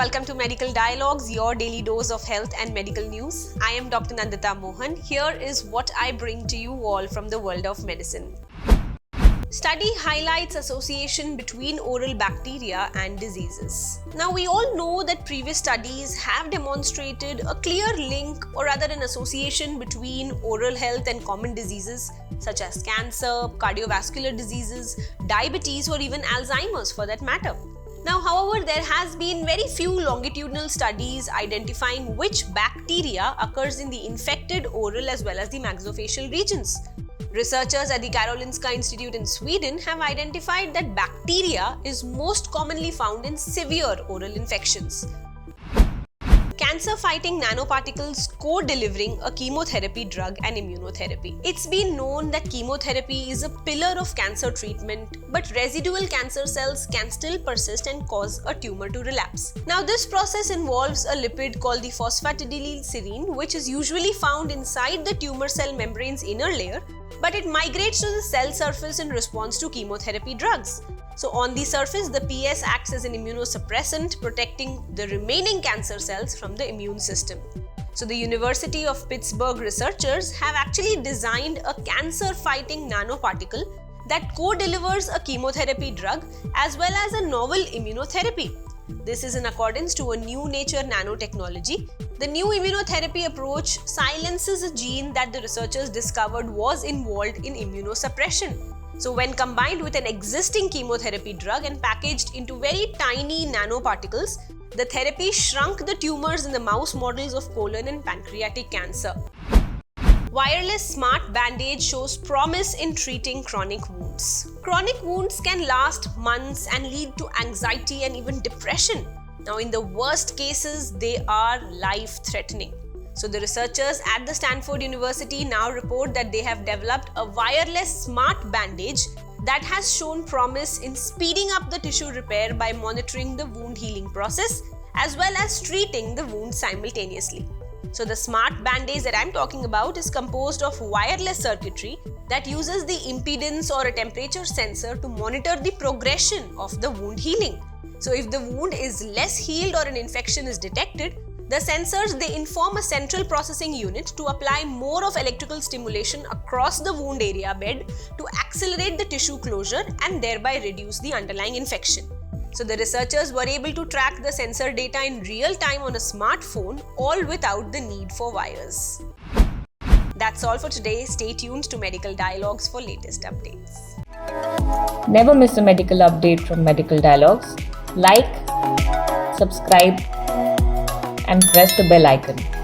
welcome to Medical Dialogues, your daily dose of health and medical news. I am Dr. Nandita Mohan. Here is what I bring to you all from the world of medicine. Study highlights association between oral bacteria and diseases. Now, we all know that previous studies have demonstrated a clear link, or rather an association between oral health and common diseases such as cancer, cardiovascular diseases, diabetes, or even Alzheimer's for that matter. Now, however, there has been very few longitudinal studies identifying which bacteria occurs in the infected oral as well as the maxillofacial regions. Researchers at the Karolinska Institute in Sweden have identified that bacteria is most commonly found in severe oral infections. Cancer-fighting nanoparticles co-delivering a chemotherapy drug and immunotherapy. It's been known that chemotherapy is a pillar of cancer treatment, but residual cancer cells can still persist and cause a tumor to relapse. Now, this process involves a lipid called the phosphatidylserine, which is usually found inside the tumor cell membrane's inner layer, but it migrates to the cell surface in response to chemotherapy drugs. So on the surface, the PS acts as an immunosuppressant, protecting the remaining cancer cells from the immune system. So the University of Pittsburgh researchers have actually designed a cancer-fighting nanoparticle that co-delivers a chemotherapy drug as well as a novel immunotherapy. This is in accordance to a new nature nanotechnology. The new immunotherapy approach silences a gene that the researchers discovered was involved in immunosuppression. So when combined with an existing chemotherapy drug and packaged into very tiny nanoparticles, the therapy shrunk the tumors in the mouse models of colon and pancreatic cancer. Wireless smart bandage shows promise in treating chronic wounds. Chronic wounds can last months and lead to anxiety and even depression. Now, in the worst cases, they are life-threatening. So the researchers at the Stanford University now report that they have developed a wireless smart bandage that has shown promise in speeding up the tissue repair by monitoring the wound healing process as well as treating the wound simultaneously. So the smart bandage that I'm talking about is composed of wireless circuitry that uses the impedance or a temperature sensor to monitor the progression of the wound healing. So if the wound is less healed or an infection is detected, the sensors, they inform a central processing unit to apply more of electrical stimulation across the wound area bed to accelerate the tissue closure and thereby reduce the underlying infection. So the researchers were able to track the sensor data in real time on a smartphone, all without the need for wires. That's all for today. Stay tuned to Medical Dialogues for latest updates. Never miss a medical update from Medical Dialogues. Like, subscribe, and press the bell icon.